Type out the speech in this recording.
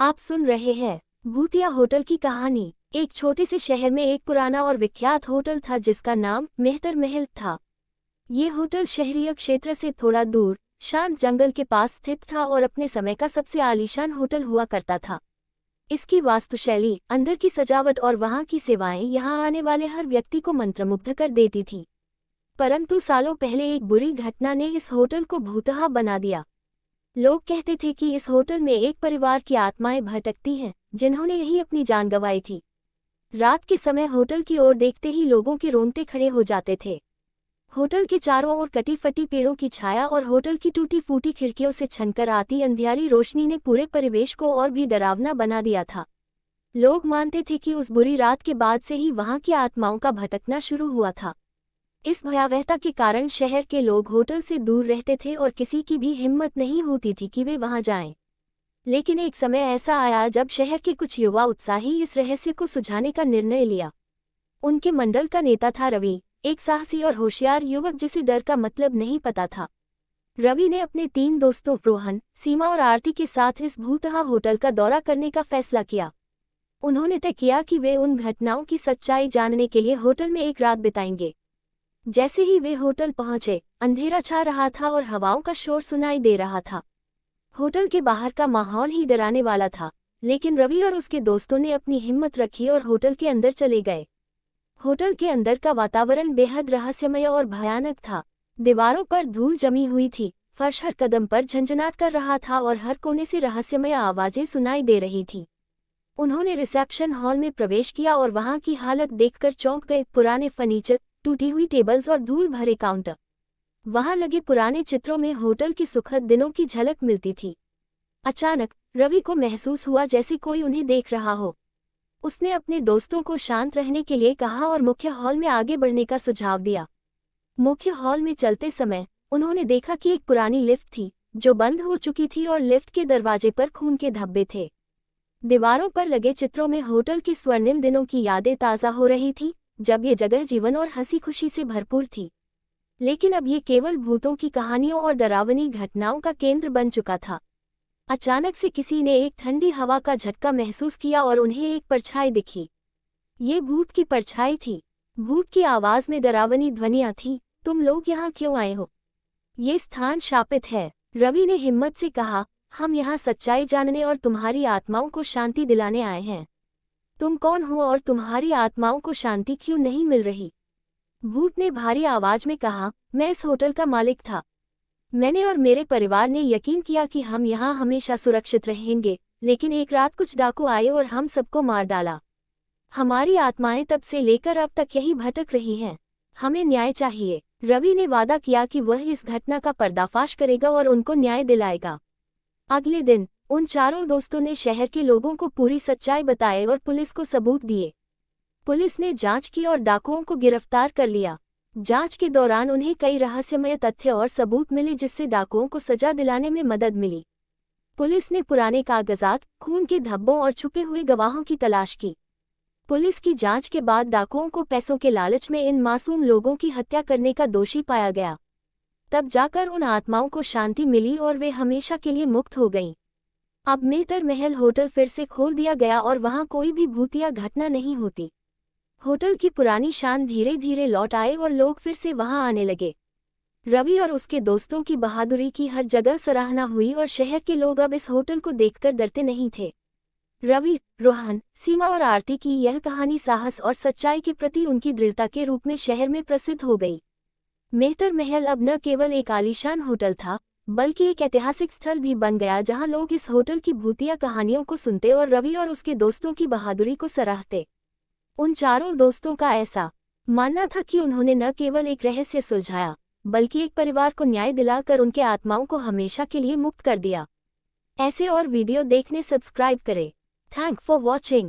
आप सुन रहे हैं भूतिया होटल की कहानी। एक छोटे से शहर में एक पुराना और विख्यात होटल था जिसका नाम मेहतर महल था। ये होटल शहरीय क्षेत्र से थोड़ा दूर शांत जंगल के पास स्थित था और अपने समय का सबसे आलीशान होटल हुआ करता था। इसकी वास्तुशैली, अंदर की सजावट और वहाँ की सेवाएं यहाँ आने वाले हर व्यक्ति को मंत्रमुग्ध कर देती थी। परंतु सालों पहले एक बुरी घटना ने इस होटल को भूतहा बना दिया। लोग कहते थे कि इस होटल में एक परिवार की आत्माएं भटकती हैं, जिन्होंने यही अपनी जान गंवाई थी। रात के समय होटल की ओर देखते ही लोगों के रोंगटे खड़े हो जाते थे। होटल के चारों ओर कटी फटी पेड़ों की छाया और होटल की टूटी फूटी खिड़कियों से छनकर आती अंधियारी रोशनी ने पूरे परिवेश को और भी डरावना बना दिया था। लोग मानते थे कि उस बुरी रात के बाद से ही वहां की आत्माओं का भटकना शुरू हुआ था। इस भयावहता के कारण शहर के लोग होटल से दूर रहते थे और किसी की भी हिम्मत नहीं होती थी कि वे वहां जाएं। लेकिन एक समय ऐसा आया जब शहर के कुछ युवा उत्साही इस रहस्य को सुलझाने का निर्णय लिया। उनके मंडल का नेता था रवि, एक साहसी और होशियार युवक जिसे डर का मतलब नहीं पता था। रवि ने अपने 3 दोस्तों रोहन, सीमा और आरती के साथ इस भूतहा होटल का दौरा करने का फैसला किया। उन्होंने तय किया कि वे उन घटनाओं की सच्चाई जानने के लिए होटल में एक रात बिताएंगे। जैसे ही वे होटल पहुंचे, अंधेरा छा रहा था और हवाओं का शोर सुनाई दे रहा था। होटल के बाहर का माहौल ही डराने वाला था, लेकिन रवि और उसके दोस्तों ने अपनी हिम्मत रखी और होटल के अंदर चले गए। होटल के अंदर का वातावरण बेहद रहस्यमय और भयानक था। दीवारों पर धूल जमी हुई थी, फर्श हर कदम पर झंझनाट कर रहा था और हर कोने से रहस्यमय आवाजें सुनाई दे रही थी। उन्होंने रिसेप्शन हॉल में प्रवेश किया और वहां की हालत देखकर चौंक गए। पुराने फर्नीचर, टूटी हुई टेबल्स और धूल भरे काउंटर, वहां लगे पुराने चित्रों में होटल की सुखद दिनों की झलक मिलती थी। अचानक रवि को महसूस हुआ जैसे कोई उन्हें देख रहा हो। उसने अपने दोस्तों को शांत रहने के लिए कहा और मुख्य हॉल में आगे बढ़ने का सुझाव दिया। मुख्य हॉल में चलते समय उन्होंने देखा कि एक पुरानी लिफ्ट थी जो बंद हो चुकी थी और लिफ्ट के दरवाजे पर खून के धब्बे थे। दीवारों पर लगे चित्रों में होटल की स्वर्णिम दिनों की यादें ताज़ा हो रही थी, जब ये जगह जीवन और हंसी खुशी से भरपूर थी। लेकिन अब ये केवल भूतों की कहानियों और डरावनी घटनाओं का केंद्र बन चुका था। अचानक से किसी ने एक ठंडी हवा का झटका महसूस किया और उन्हें एक परछाई दिखी। ये भूत की परछाई थी। भूत की आवाज में डरावनी ध्वनियां थीं, तुम लोग यहाँ क्यों आए हो? ये स्थान शापित है। रवि ने हिम्मत से कहा, हम यहाँ सच्चाई जानने और तुम्हारी आत्माओं को शांति दिलाने आए हैं। तुम कौन हो और तुम्हारी आत्माओं को शांति क्यों नहीं मिल रही? भूत ने भारी आवाज में कहा, मैं इस होटल का मालिक था। मैंने और मेरे परिवार ने यकीन किया कि हम यहाँ हमेशा सुरक्षित रहेंगे, लेकिन एक रात कुछ डाकू आए और हम सबको मार डाला। हमारी आत्माएं तब से लेकर अब तक यही भटक रही हैं। हमें न्याय चाहिए। रवि ने वादा किया कि वह इस घटना का पर्दाफाश करेगा और उनको न्याय दिलाएगा। अगले दिन उन चारों दोस्तों ने शहर के लोगों को पूरी सच्चाई बताई और पुलिस को सबूत दिए। पुलिस ने जांच की और डाकुओं को गिरफ्तार कर लिया। जांच के दौरान उन्हें कई रहस्यमय तथ्य और सबूत मिले जिससे डाकुओं को सजा दिलाने में मदद मिली। पुलिस ने पुराने कागजात, खून के धब्बों और छुपे हुए गवाहों की तलाश की। पुलिस की जांच के बाद डाकुओं को पैसों के लालच में इन मासूम लोगों की हत्या करने का दोषी पाया गया। तब जाकर उन आत्माओं को शांति मिली और वे हमेशा के लिए मुक्त हो गईं। अब मेहतर महल होटल फिर से खोल दिया गया और वहां कोई भी भूतिया घटना नहीं होती। होटल की पुरानी शान धीरे धीरे लौट आए और लोग फिर से वहां आने लगे। रवि और उसके दोस्तों की बहादुरी की हर जगह सराहना हुई और शहर के लोग अब इस होटल को देखकर डरते नहीं थे। रवि, रोहन, सीमा और आरती की यह कहानी साहस और सच्चाई के प्रति उनकी दृढ़ता के रूप में शहर में प्रसिद्ध हो गई। मेहतर महल अब न केवल एक आलीशान होटल था, बल्कि एक ऐतिहासिक स्थल भी बन गया जहां लोग इस होटल की भूतिया कहानियों को सुनते और रवि और उसके दोस्तों की बहादुरी को सराहते। उन चारों दोस्तों का ऐसा मानना था कि उन्होंने न केवल एक रहस्य सुलझाया, बल्कि एक परिवार को न्याय दिलाकर उनके आत्माओं को हमेशा के लिए मुक्त कर दिया। ऐसे और वीडियो देखने सब्सक्राइब करें। Thank for watching.